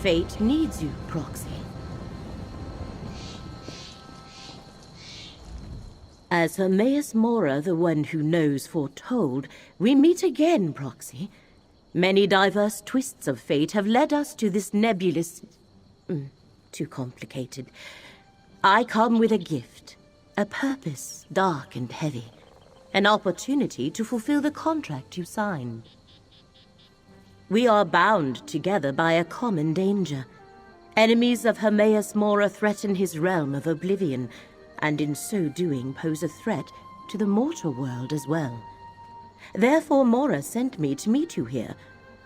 Fate needs you, Proxy. As Hermaeus Mora, the one who knows, foretold, we meet again, Proxy. Many diverse twists of fate have led us to this nebulous... too complicated. I come with a gift, a purpose dark and heavy, an opportunity to fulfill the contract you signed. We are bound together by a common danger. Enemies of Hermaeus Mora threaten his realm of oblivion, and in so doing pose a threat to the mortal world as well. Therefore Mora sent me to meet you here,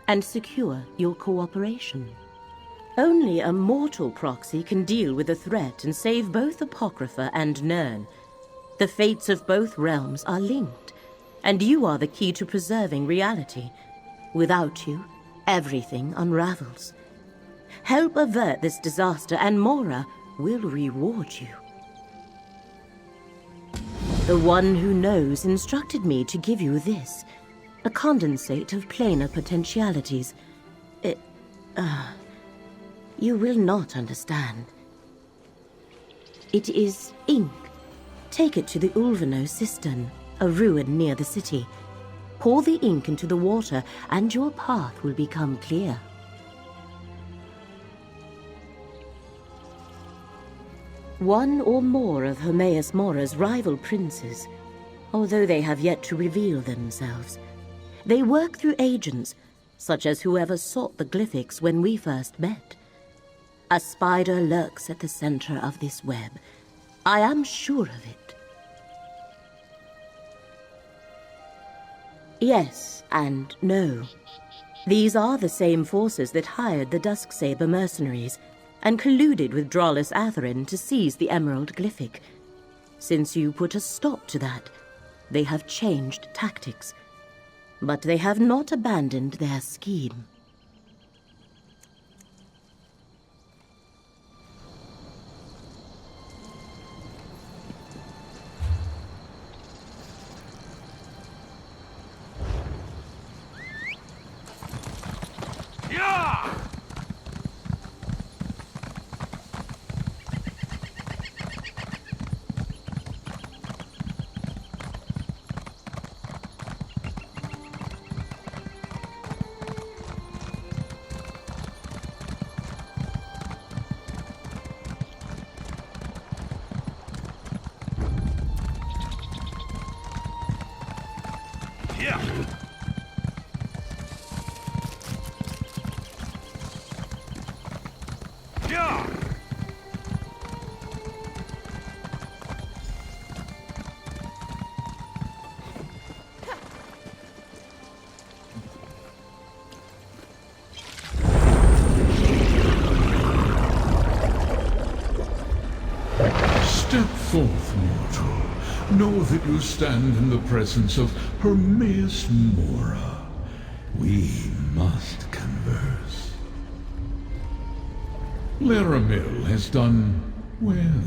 and secure your cooperation. Only a mortal Proxy can deal with the threat and save both Apocrypha and Nirn. The fates of both realms are linked, and you are the key to preserving reality. Without you, everything unravels. Help avert this disaster, and Mora will reward you. The one who knows instructed me to give you this, a condensate of planar potentialities. You will not understand. It is ink. Take it to the Ulvano cistern, a ruin near the city. Pour the ink into the water, and your path will become clear. One or more of Hermaeus Mora's rival princes, although they have yet to reveal themselves. They work through agents, such as whoever sought the glyphics when we first met. A spider lurks at the center of this web. I am sure of it. Yes and no. These are the same forces that hired the Dusksaber mercenaries and colluded with Drawless Atherin to seize the Emerald Glyphic. Since you put a stop to that, they have changed tactics. But they have not abandoned their scheme. Step forth, mortal. Know that you stand in the presence of Hermaeus Mora. We must converse. Laramil has done well,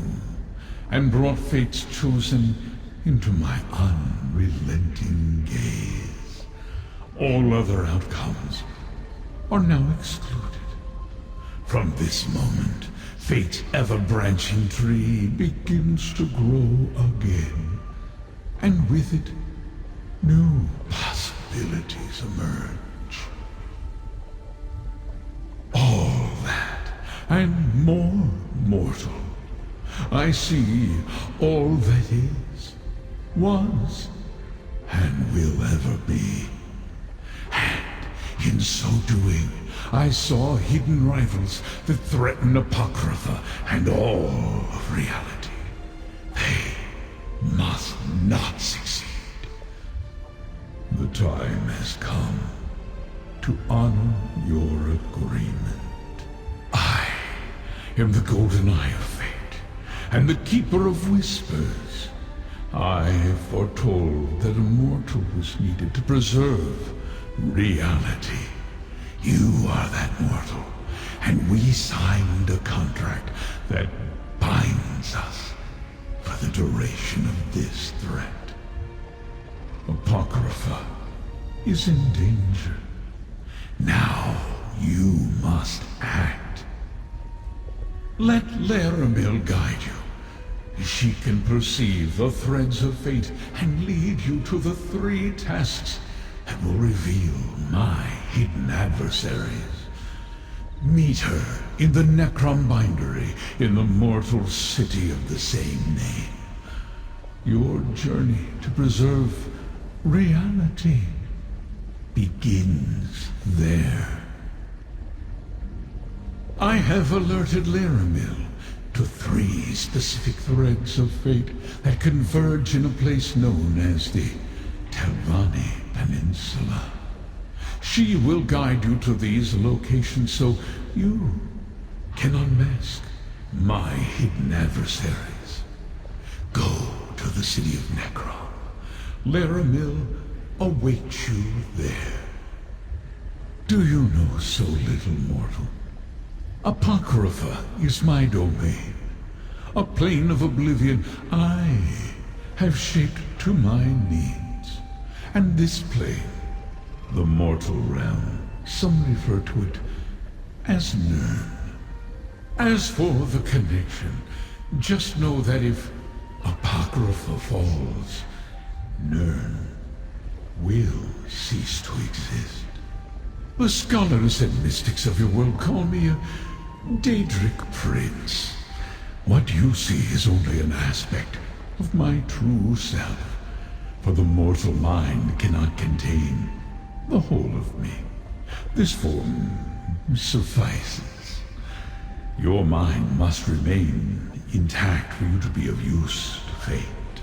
and brought fate's chosen into my unrelenting gaze. All other outcomes are now excluded. From this moment, fate's ever-branching tree begins to grow again, and with it, new possibilities emerge. All that, and more, mortal. I see all that is, was, and will ever be. And in so doing, I saw hidden rivals that threaten Apocrypha and all of reality. They must not succeed. The time has come to honor your agreement. I am the golden eye of fate, and the keeper of whispers. I foretold that a mortal was needed to preserve reality. You are that mortal, and we signed a contract that binds us for the duration of this threat. Apocrypha is in danger. Now you must act. Let Laramil guide you. She can perceive the threads of fate and lead you to the 3 tasks that will reveal my hidden adversaries. Meet her in the Necrom bindery in the mortal city of the same name. Your journey to preserve reality begins there. I have alerted Laramil to 3 specific threads of fate that converge in a place known as the Telvanni Peninsula. She will guide you to these locations so you can unmask my hidden adversaries. Go to the city of Necrom. Laramil awaits you there. Do you know so little, mortal? Apocrypha is my domain, a plane of oblivion I have shaped to my needs. And this plane, the mortal realm, some refer to it as Nirn. As for the connection, just know that if Apocrypha falls, Nirn will cease to exist. The scholars and mystics of your world call me a Daedric Prince. What you see is only an aspect of my true self, for the mortal mind cannot contain the whole of me. This form suffices. Your mind must remain intact for you to be of use to fate.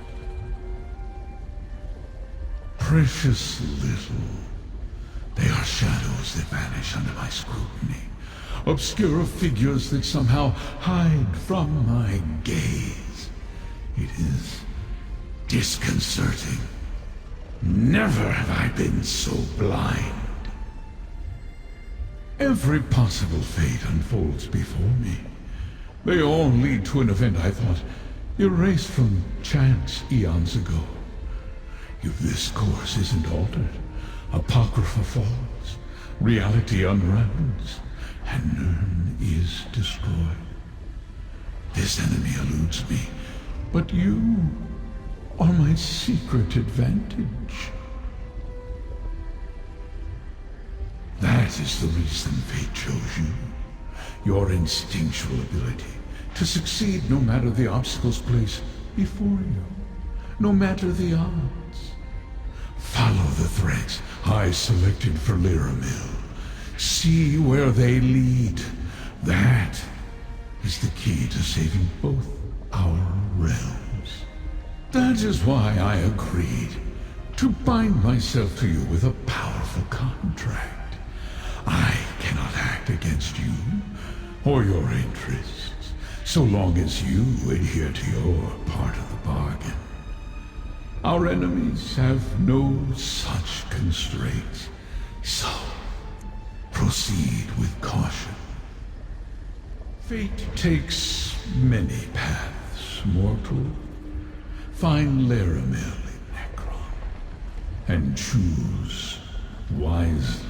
Precious little. They are shadows that vanish under my scrutiny. Obscure figures that somehow hide from my gaze. It is disconcerting. Never have I been so blind. Every possible fate unfolds before me. They all lead to an event I thought erased from chance eons ago. If this course isn't altered, Apocrypha falls, reality unravels, and Nirn is destroyed. This enemy eludes me, but you are my secret advantage. That is the reason fate chose you. Your instinctual ability to succeed no matter the obstacles placed before you, no matter the odds. Follow the threads I selected for Laramil. See where they lead. That is the key to saving both our realms. That is why I agreed to bind myself to you with a powerful contract. I cannot act against you or your interests, so long as you adhere to your part of the bargain. Our enemies have no such constraints, so proceed with caution. Fate takes many paths, mortal. Find Laramil in Necrom, and choose wisely.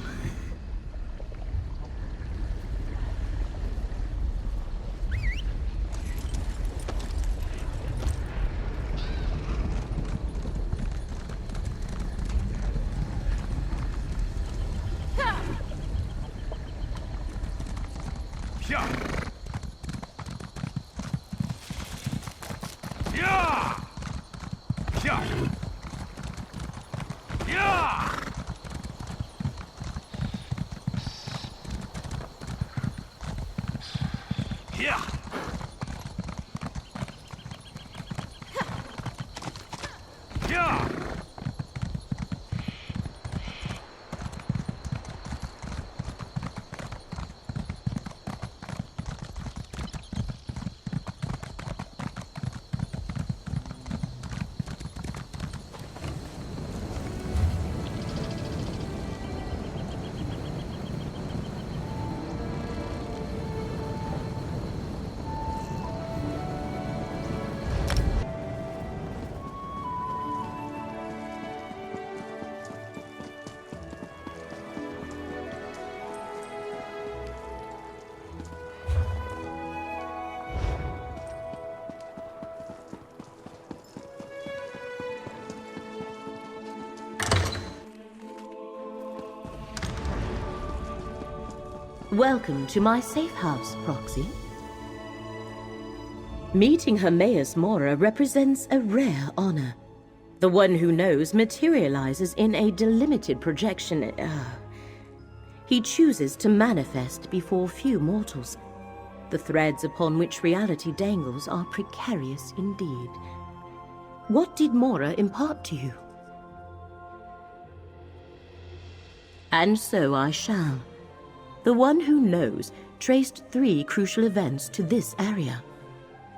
Welcome to my safe house, Proxy. Meeting Hermaeus Mora represents a rare honor. The one who knows materializes in a delimited projection. He chooses to manifest before few mortals. The threads upon which reality dangles are precarious indeed. What did Mora impart to you? And so I shall. The one who knows traced 3 crucial events to this area.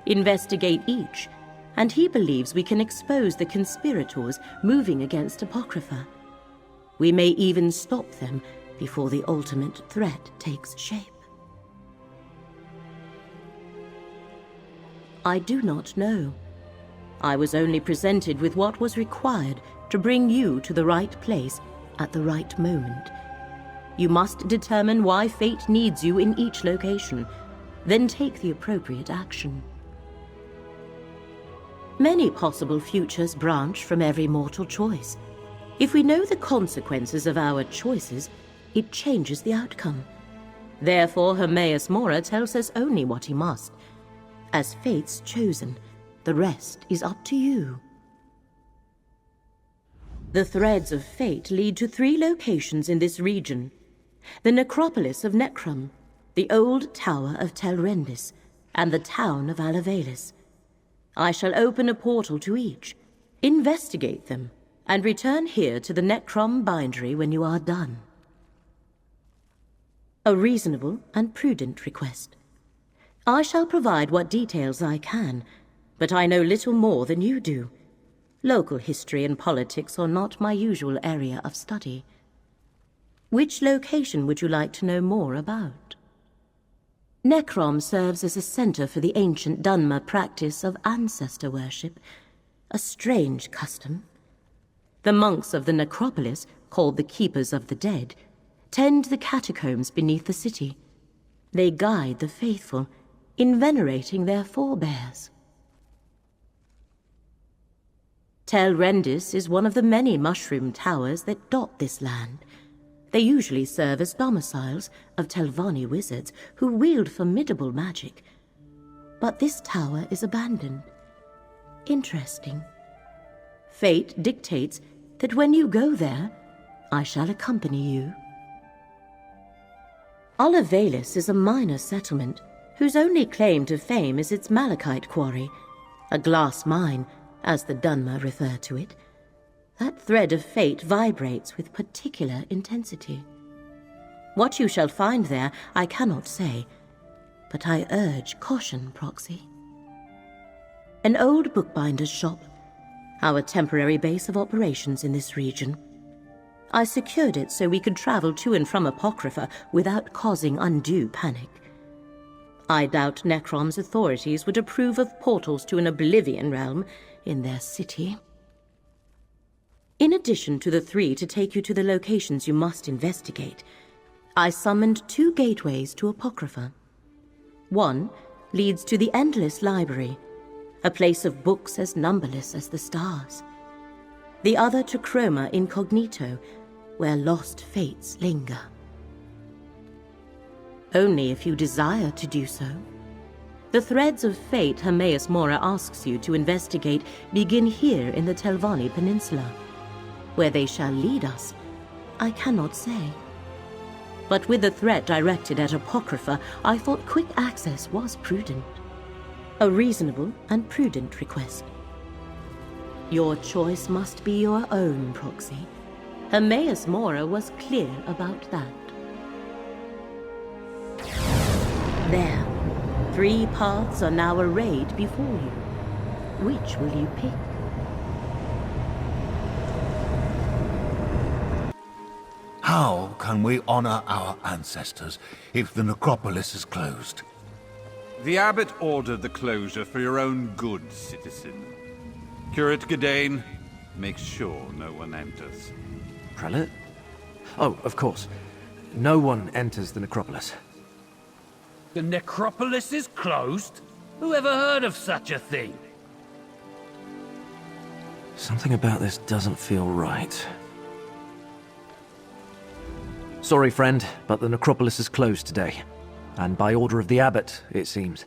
Investigate each, and he believes we can expose the conspirators moving against Apocrypha. We may even stop them before the ultimate threat takes shape. I do not know. I was only presented with what was required to bring you to the right place at the right moment. You must determine why fate needs you in each location, then take the appropriate action. Many possible futures branch from every mortal choice. If we know the consequences of our choices, it changes the outcome. Therefore, Hermaeus Mora tells us only what he must. As fate's chosen, the rest is up to you. The threads of fate lead to 3 locations in this region. The necropolis of Necrom, the old tower of Tel Rendis, and the town of Alavelis. I shall open a portal to each, investigate them, and return here to the Necrom bindery when you are done. A reasonable and prudent request. I shall provide what details I can, but I know little more than you do. Local history and politics are not my usual area of study. Which location would you like to know more about? Necrom serves as a center for the ancient Dunmer practice of ancestor worship, a strange custom. The monks of the necropolis, called the Keepers of the Dead, tend the catacombs beneath the city. They guide the faithful in venerating their forebears. Tel Rendis is one of the many mushroom towers that dot this land. They usually serve as domiciles of Telvanni wizards who wield formidable magic. But this tower is abandoned. Interesting. Fate dictates that when you go there, I shall accompany you. Alavelis is a minor settlement whose only claim to fame is its malachite quarry, a glass mine, as the Dunmer refer to it. That thread of fate vibrates with particular intensity. What you shall find there, I cannot say, but I urge caution, Proxy. An old bookbinder's shop, our temporary base of operations in this region. I secured it so we could travel to and from Apocrypha without causing undue panic. I doubt Necrom's authorities would approve of portals to an Oblivion realm in their city. In addition to the 3 to take you to the locations you must investigate, I summoned 2 gateways to Apocrypha. One leads to the Endless Library, a place of books as numberless as the stars. The other to Chroma Incognito, where lost fates linger. Only if you desire to do so. The threads of fate Hermaeus Mora asks you to investigate begin here in the Telvanni Peninsula. Where they shall lead us, I cannot say. But with the threat directed at Apocrypha, I thought quick access was prudent. A reasonable and prudent request. Your choice must be your own, Proxy. Hermaeus Mora was clear about that. There, 3 paths are now arrayed before you. Which will you pick? How can we honor our ancestors if the necropolis is closed? The abbot ordered the closure for your own good, citizen. Curate Gadain, make sure no one enters. Prelate? Oh, of course. No one enters the necropolis. The necropolis is closed? Who ever heard of such a thing? Something about this doesn't feel right. sorry, friend, but the necropolis is closed today. And by order of the abbot, it seems.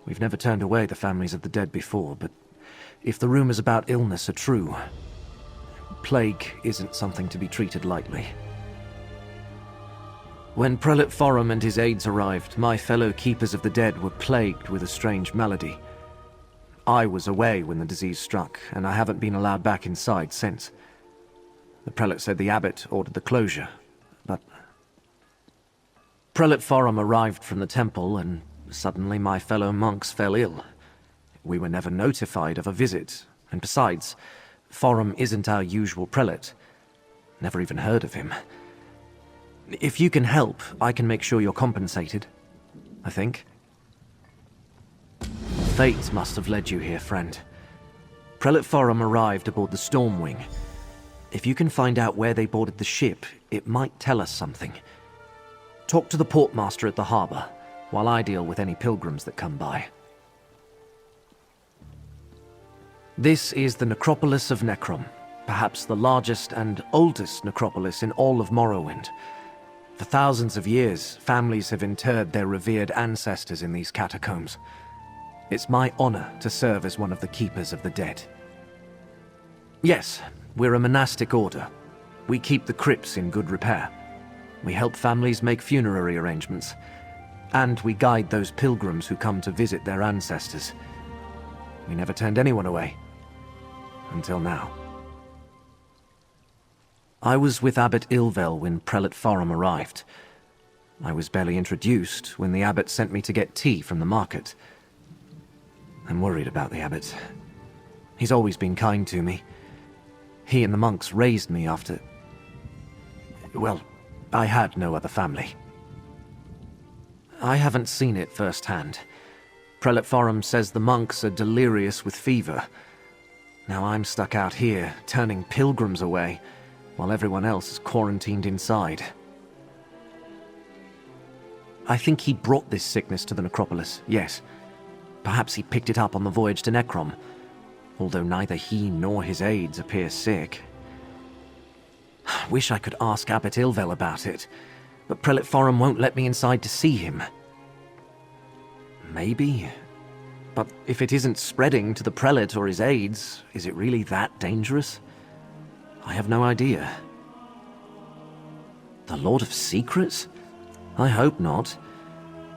We've never turned away the families of the dead before, but if the rumors about illness are true, plague isn't something to be treated lightly. When Prelate Forum and his aides arrived, my fellow Keepers of the Dead were plagued with a strange malady. I was away when the disease struck, and I haven't been allowed back inside since. The prelate said the abbot ordered the closure, but... Prelate Forum arrived from the temple, and suddenly my fellow monks fell ill. We were never notified of a visit, and besides, Forum isn't our usual prelate. Never even heard of him. If you can help, I can make sure you're compensated, I think. Fate must have led you here, friend. Prelate Forum arrived aboard the Stormwing. If you can find out where they boarded the ship, it might tell us something. Talk to the portmaster at the harbor, while I deal with any pilgrims that come by. This is the necropolis of Necrom, perhaps the largest and oldest necropolis in all of Morrowind. For thousands of years, families have interred their revered ancestors in these catacombs. It's my honor to serve as one of the Keepers of the Dead. Yes, we're a monastic order. We keep the crypts in good repair. We help families make funerary arrangements. And we guide those pilgrims who come to visit their ancestors. We never turned anyone away. Until now. I was with Abbot Ilvel when Prelate Forum arrived. I was barely introduced when the abbot sent me to get tea from the market. I'm worried about the abbot. He's always been kind to me. He and the monks raised me after... well, I had no other family. I haven't seen it firsthand. Prelate Forum says the monks are delirious with fever. Now I'm stuck out here, turning pilgrims away, while everyone else is quarantined inside. I think he brought this sickness to the necropolis, yes. Perhaps he picked it up on the voyage to Necrom, although neither he nor his aides appear sick. Wish I could ask Abbot Ilvel about it, but Prelate Forum won't let me inside to see him. Maybe. But if it isn't spreading to the prelate or his aides, is it really that dangerous? I have no idea. The Lord of Secrets? I hope not.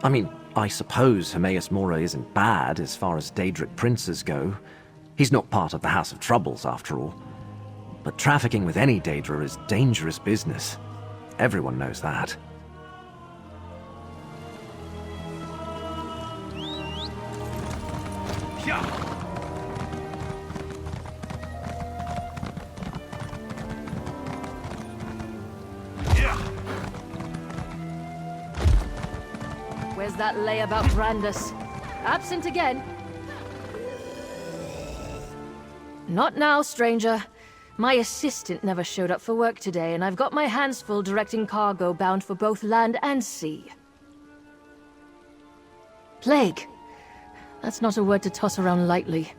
I mean, I suppose Hermaeus Mora isn't bad as far as Daedric princes go. He's not part of the House of Troubles, after all. But trafficking with any Daedra is dangerous business. Everyone knows that. Where's that lay about Brandus? Absent again? Not now, stranger. My assistant never showed up for work today, and I've got my hands full directing cargo bound for both land and sea. Plague. That's not a word to toss around lightly.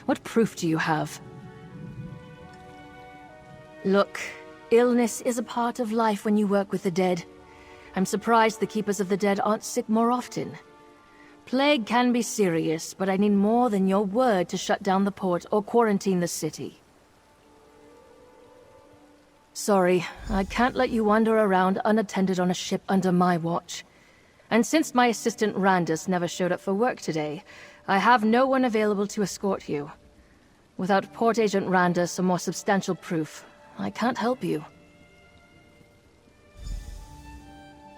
What proof do you have? Look, illness is a part of life when you work with the dead. I'm surprised the Keepers of the Dead aren't sick more often. Plague can be serious, but I need more than your word to shut down the port or quarantine the city. Sorry, I can't let you wander around unattended on a ship under my watch. And since my assistant Randus never showed up for work today, I have no one available to escort you. Without Port Agent Randus or more substantial proof, I can't help you.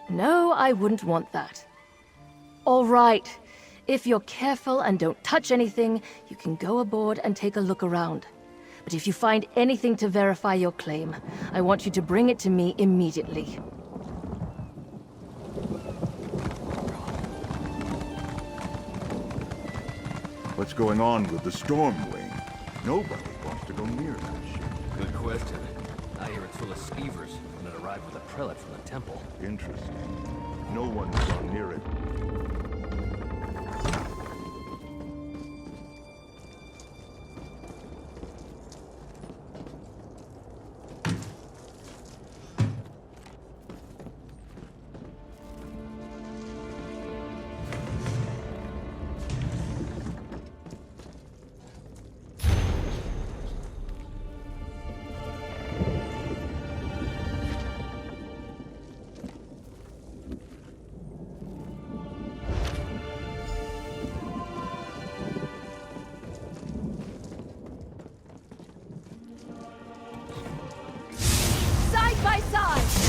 No, I wouldn't want that. All right. If you're careful and don't touch anything, you can go aboard and take a look around. But if you find anything to verify your claim, I want you to bring it to me immediately. What's going on with the Stormwing? Nobody wants to go near that ship. Good question. I hear it's full of skeevers when it arrived with a prelate from the temple. Interesting. No one's gone near it. my side!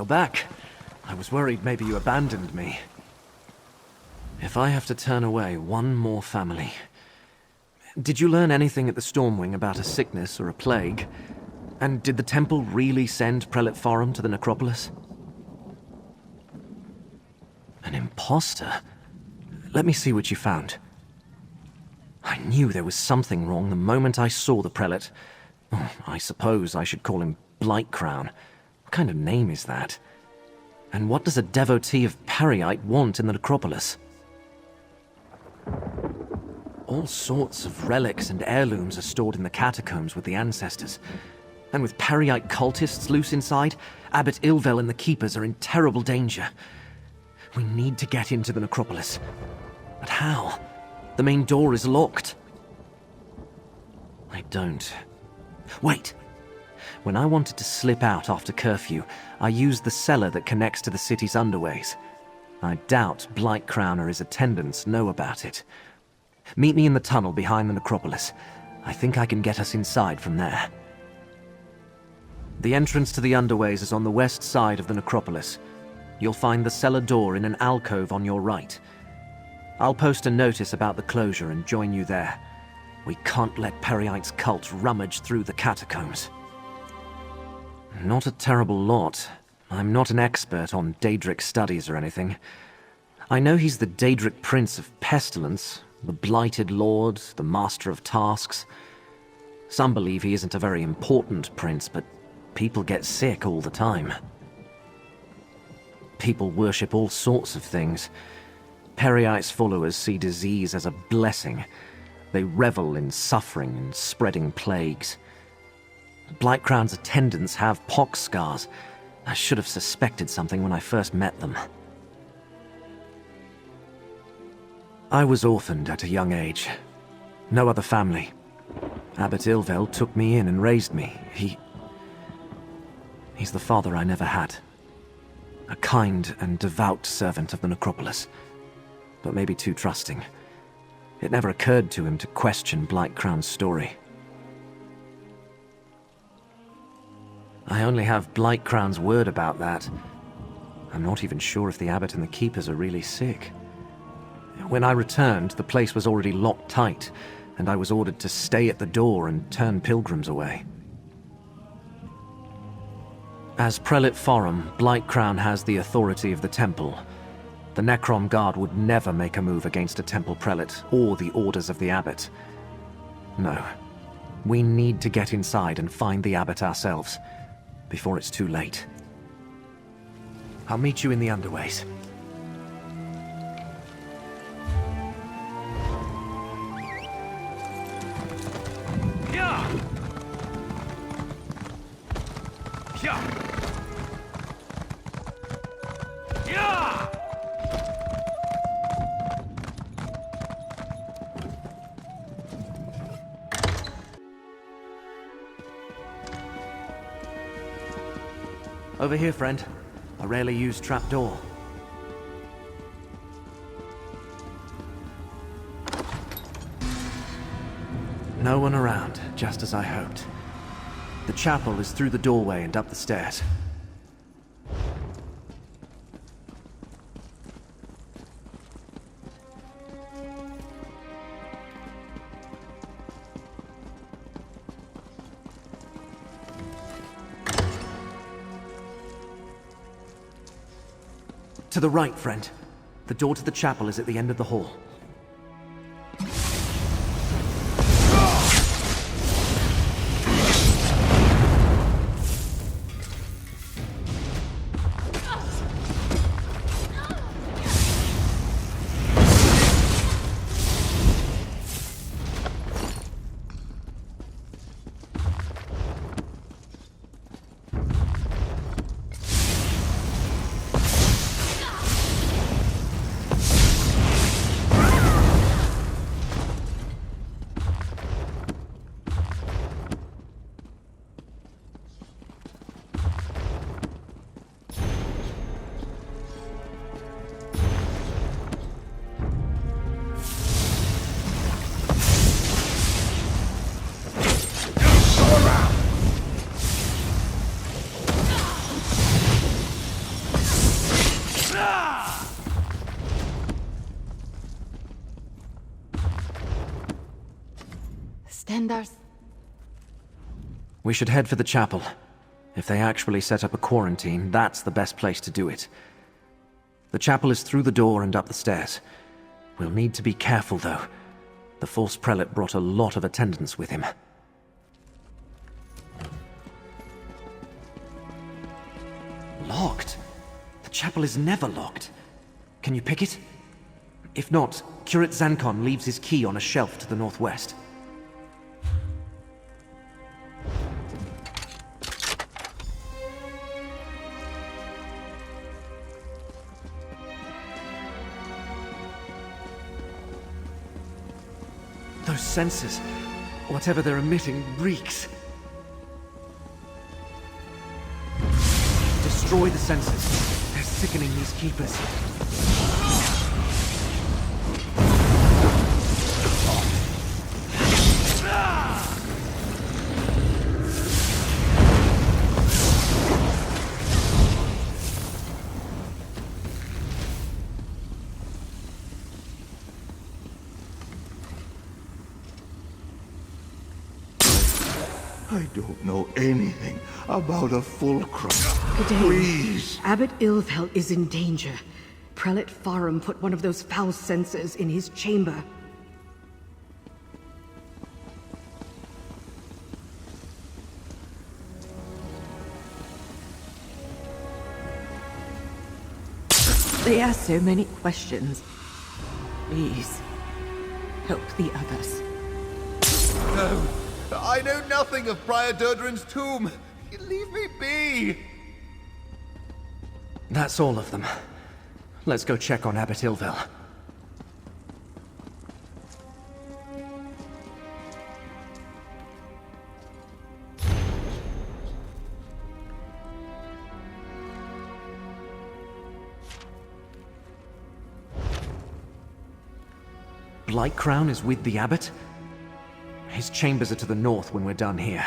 You're back. I was worried maybe you abandoned me. If I have to turn away one more family... Did you learn anything at the Stormwing about a sickness or a plague? And did the temple really send Prelate Forum to the necropolis? An imposter? Let me see what you found. I knew there was something wrong the moment I saw the prelate. Oh, I suppose I should call him Blightcrown. What kind of name is that? And what does a devotee of Periite want in the necropolis? All sorts of relics and heirlooms are stored in the catacombs with the ancestors. And with Periite cultists loose inside, Abbot Ilvel and the Keepers are in terrible danger. We need to get into the necropolis. But how? The main door is locked. I don't. Wait! When I wanted to slip out after curfew, I used the cellar that connects to the city's underways. I doubt Blightcrown or his attendants know about it. Meet me in the tunnel behind the necropolis. I think I can get us inside from there. The entrance to the underways is on the west side of the necropolis. You'll find the cellar door in an alcove on your right. I'll post a notice about the closure and join you there. We can't let Periite's cult rummage through the catacombs. Not a terrible lot. I'm not an expert on Daedric studies or anything. I know he's the Daedric Prince of Pestilence, the Blighted Lord, the Master of Tasks. Some believe he isn't a very important prince, but people get sick all the time. People worship all sorts of things. Periite's followers see disease as a blessing. They revel in suffering and spreading plagues. Blightcrown's attendants have pox scars. I should have suspected something when I first met them. I was orphaned at a young age. No other family. Abbot Ilvel took me in and raised me. He's the father I never had. A kind and devout servant of the necropolis, but maybe too trusting. It never occurred to him to question Blightcrown's story. I only have Blightcrown's word about that. I'm not even sure if the abbot and the keepers are really sick. When I returned, the place was already locked tight, and I was ordered to stay at the door and turn pilgrims away. As Prelate Forum, Blightcrown has the authority of the temple. The Necrom Guard would never make a move against a temple prelate or the orders of the abbot. No. We need to get inside and find the abbot ourselves, before it's too late. I'll meet you in the underways. Yeah! Yeah! Yeah! Over here, friend. A rarely used trapdoor. No one around, just as I hoped. The chapel is through the doorway and up the stairs. To the right, friend. The door to the chapel is at the end of the hall. Standards. We should head for the chapel. If they actually set up a quarantine, that's the best place to do it. The chapel is through the door and up the stairs. We'll need to be careful, though. The false prelate brought a lot of attendants with him. Locked? The chapel is never locked. Can you pick it? If not, Curate Zancon leaves his key on a shelf to the northwest. Those sensors, whatever they're emitting, reeks. Destroy the sensors. They're sickening these keepers. I don't know anything about a fulcrum. G'day. Please. Abbot Ilfhel is in danger. Prelate Farum put one of those foul censers in his chamber. They ask so many questions. Please, help the others. No, I know nothing of Prior Durdrin's tomb. Leave me be. That's all of them. Let's go check on Abbot Ilfhel. Blightcrown is with the abbot? His chambers are to the north when we're done here.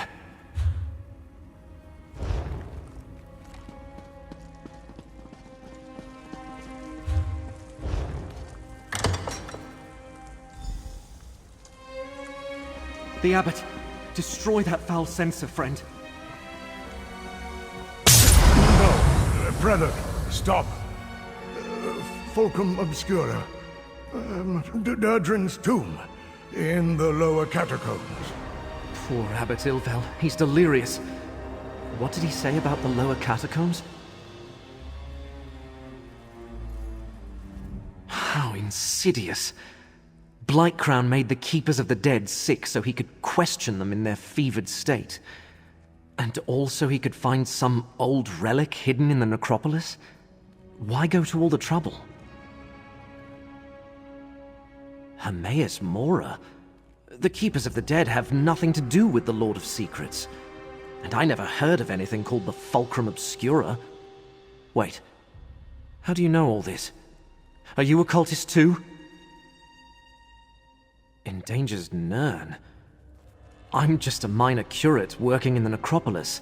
The abbot! Destroy that foul censer, friend. No, brother, stop. Fulcrum Obscura. Durdrin's tomb, in the lower catacombs. Poor Abbot Ilvel. He's delirious. What did he say about the lower catacombs? How insidious. Blightcrown made the Keepers of the Dead sick so he could question them in their fevered state. And also he could find some old relic hidden in the necropolis? Why go to all the trouble? Hermaeus Mora? The Keepers of the Dead have nothing to do with the Lord of Secrets. And I never heard of anything called the Fulcrum Obscura. Wait, how do you know all this? Are you a cultist too? Endangers Nirn? I'm just a minor curate working in the necropolis.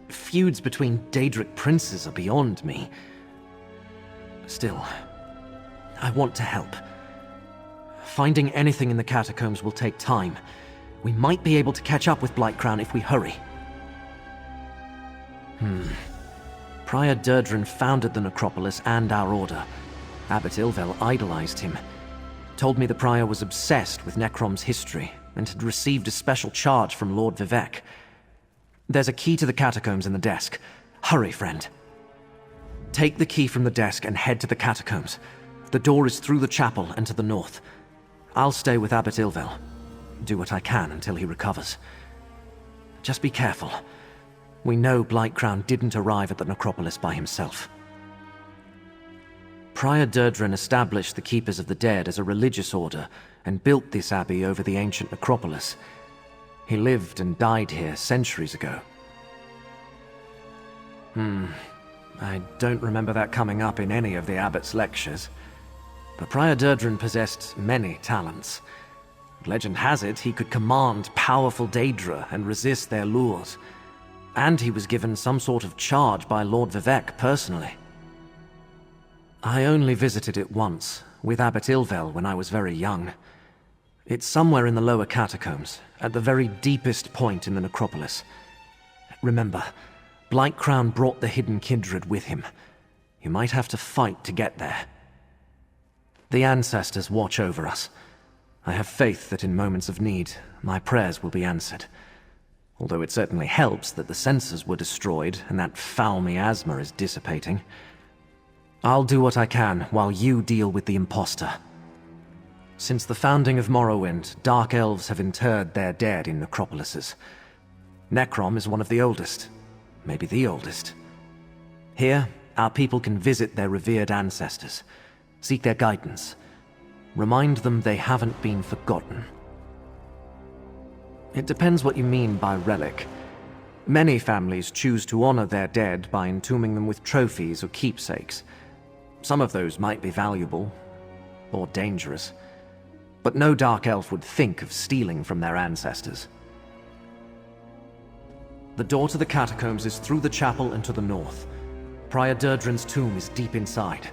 Feuds between Daedric princes are beyond me. Still, I want to help. Finding anything in the catacombs will take time. We might be able to catch up with Blightcrown if we hurry. Prior Daedrin founded the necropolis and our order. Abbot Ilvel idolized him. Told me the prior was obsessed with Necrom's history and had received a special charge from Lord Vivec. There's a key to the catacombs in the desk. Hurry, friend. Take the key from the desk and head to the catacombs. The door is through the chapel and to the north. I'll stay with Abbot Ilvel. Do what I can until he recovers. Just be careful. We know Blightcrown didn't arrive at the necropolis by himself. Prior Daedrin established the Keepers of the Dead as a religious order and built this abbey over the ancient necropolis. He lived and died here centuries ago. I don't remember that coming up in any of the abbot's lectures. But Prior Daedrin possessed many talents. Legend has it he could command powerful Daedra and resist their lures. And he was given some sort of charge by Lord Vivec personally. I only visited it once, with Abbot Ilvel when I was very young. It's somewhere in the lower catacombs, at the very deepest point in the necropolis. Remember, Blightcrown brought the hidden kindred with him. You might have to fight to get there. The ancestors watch over us. I have faith that in moments of need, my prayers will be answered. Although it certainly helps that the sensors were destroyed and that foul miasma is dissipating. I'll do what I can while you deal with the imposter. Since the founding of Morrowind, Dark Elves have interred their dead in necropolises. Necrom is one of the oldest, maybe the oldest. Here, our people can visit their revered ancestors, seek their guidance, remind them they haven't been forgotten. It depends what you mean by relic. Many families choose to honor their dead by entombing them with trophies or keepsakes. Some of those might be valuable, or dangerous, but no Dark Elf would think of stealing from their ancestors. The door to the catacombs is through the chapel and to the north. Prior Daedrin's tomb is deep inside.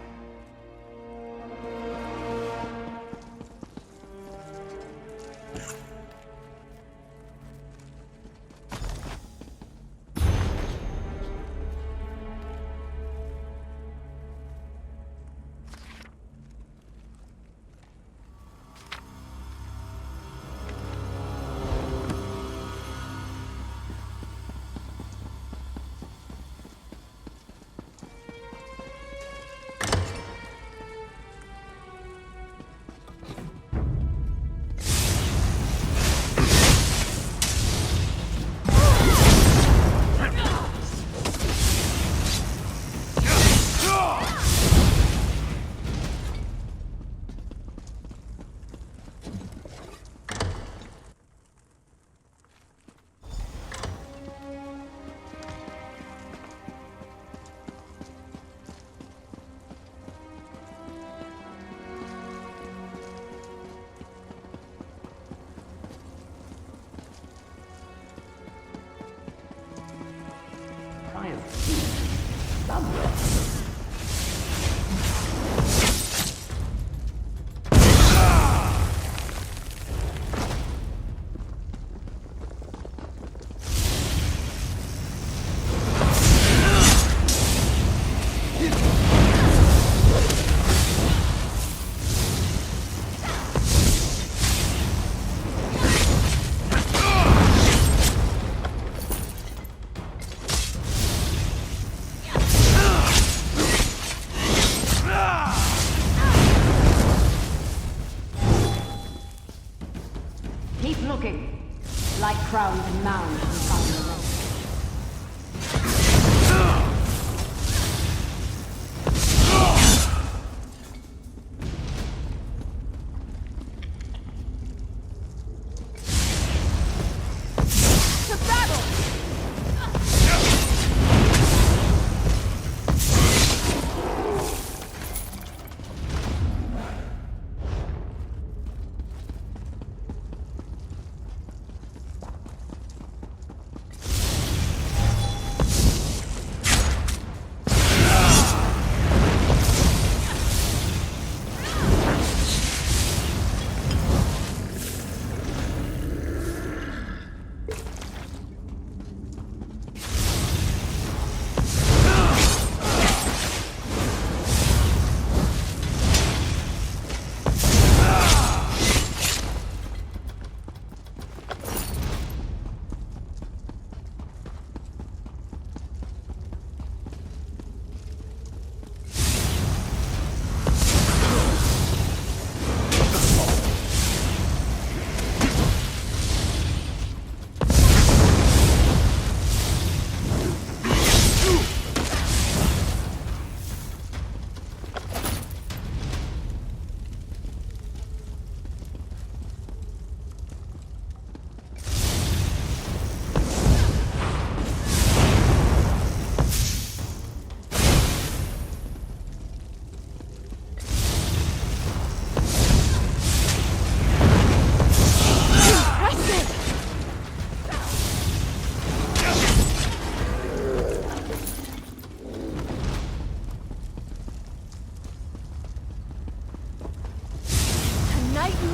to battle!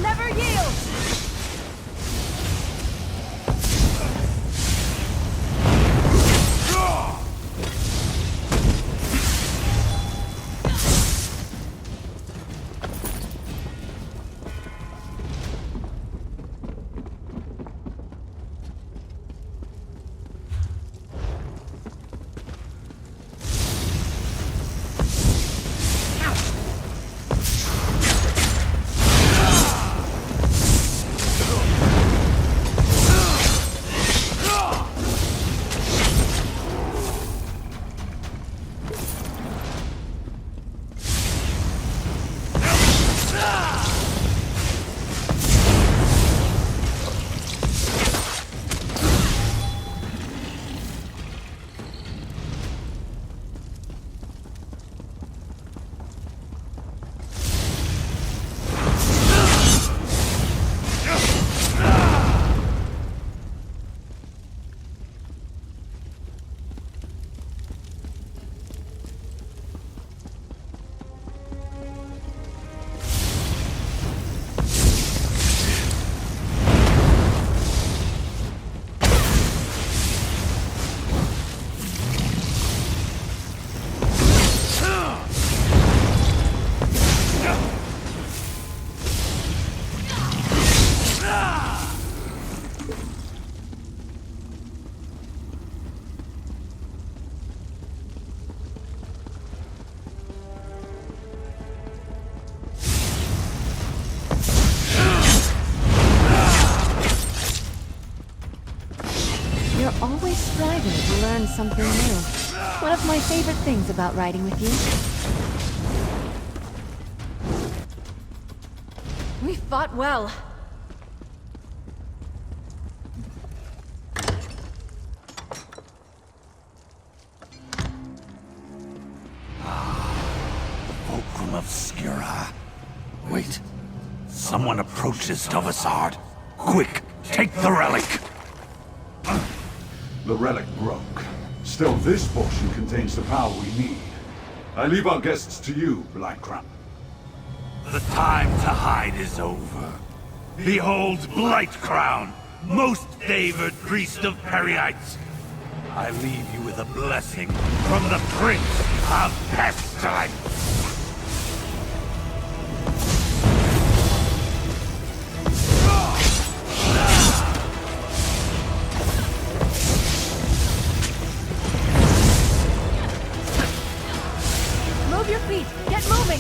Never yield! You're always striving to learn something new. One of my favorite things about riding with you. We fought well. Fulcrum of Skira. Wait. Someone approaches Tovasard. Quick, take the relic! The relic broke. Still, this portion contains the power we need. I leave our guests to you, Necrom. The time to hide is over. Behold Blightcrown, most favored priest of Perryites. I leave you with a blessing from the Prince of Pastime. Move your feet! Get moving!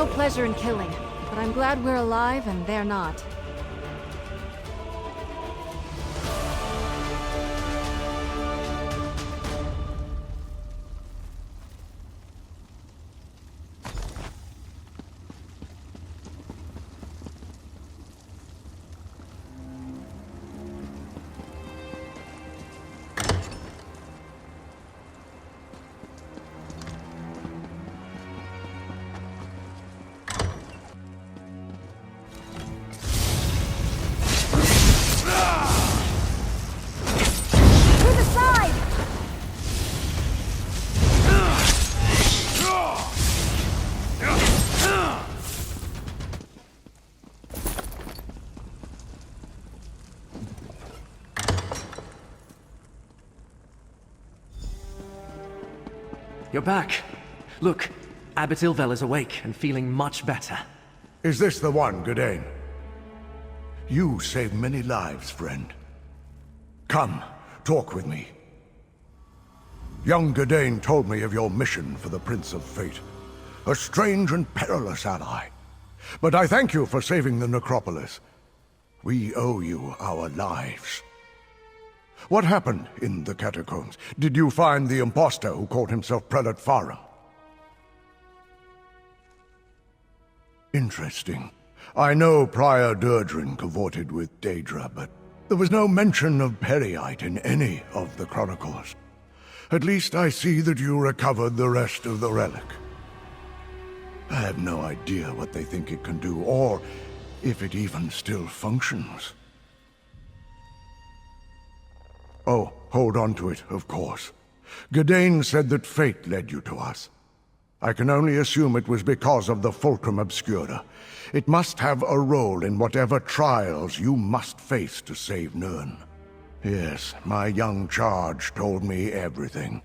no pleasure in killing, but I'm glad we're alive and they're not. You're back. Look, Abbot Ilvel is awake and feeling much better. Is this the one, Gadain? You saved many lives, friend. Come, talk with me. Young Gadain told me of your mission for the Prince of Fate. A strange and perilous ally. But I thank you for saving the necropolis. We owe you our lives. What happened in the catacombs? Did you find the impostor who called himself Prelate Farum? Interesting. I know Prior Durdrin cavorted with Daedra, but there was no mention of Periite in any of the chronicles. At least I see that you recovered the rest of the relic. I have no idea what they think it can do, or if it even still functions. Oh, hold on to it, of course. Gadain said that fate led you to us. I can only assume it was because of the Fulcrum Obscura. It must have a role in whatever trials you must face to save Nirn. Yes, my young charge told me everything.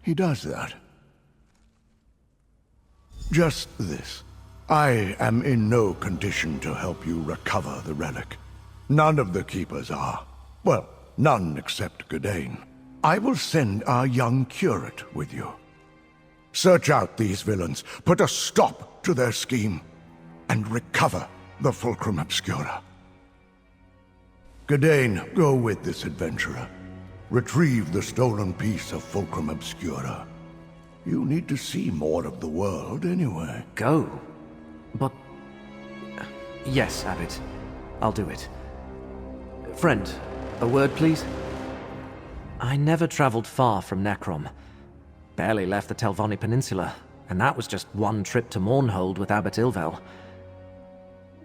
He does that. Just this. I am in no condition to help you recover the relic. None of the Keepers are. Well, none except Gadain. I will send our young curate with you. Search out these villains, put a stop to their scheme, and recover the Fulcrum Obscura. Gadain, go with this adventurer. Retrieve the stolen piece of Fulcrum Obscura. You need to see more of the world anyway. Go? But... Yes, Abbot. I'll do it. Friend, a word, please? I never traveled far from Necrom. Barely left the Telvanni Peninsula, and that was just one trip to Mournhold with Abbot Ilvel.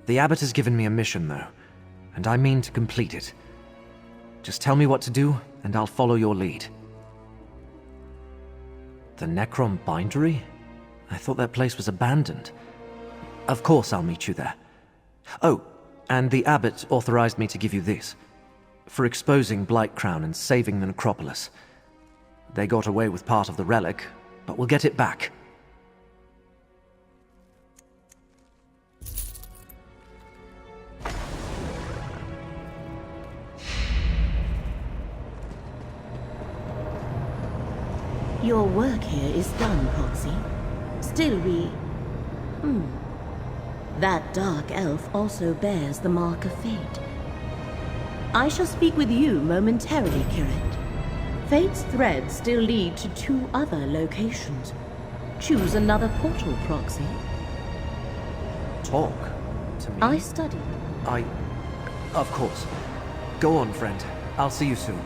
The Abbot has given me a mission, though, and I mean to complete it. Just tell me what to do, and I'll follow your lead. The Necrom Bindery? I thought that place was abandoned. Of course I'll meet you there. Oh, and the Abbot authorized me to give you this. For exposing Blightcrown and saving the necropolis. They got away with part of the relic, but we'll get it back. Your work here is done, Proxy. Still we... That dark elf also bears the mark of fate. I shall speak with you momentarily, Curate. Fate's threads still lead to 2 other locations. Choose another portal, Proxy. Talk to me? I studied. Of course. Go on, friend. I'll see you soon.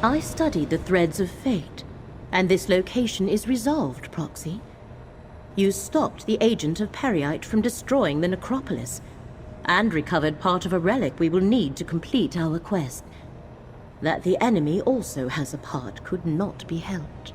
I studied the threads of fate, and this location is resolved, Proxy. You stopped the agent of Periite from destroying the necropolis, and recovered part of a relic we will need to complete our quest. That the enemy also has a part could not be helped.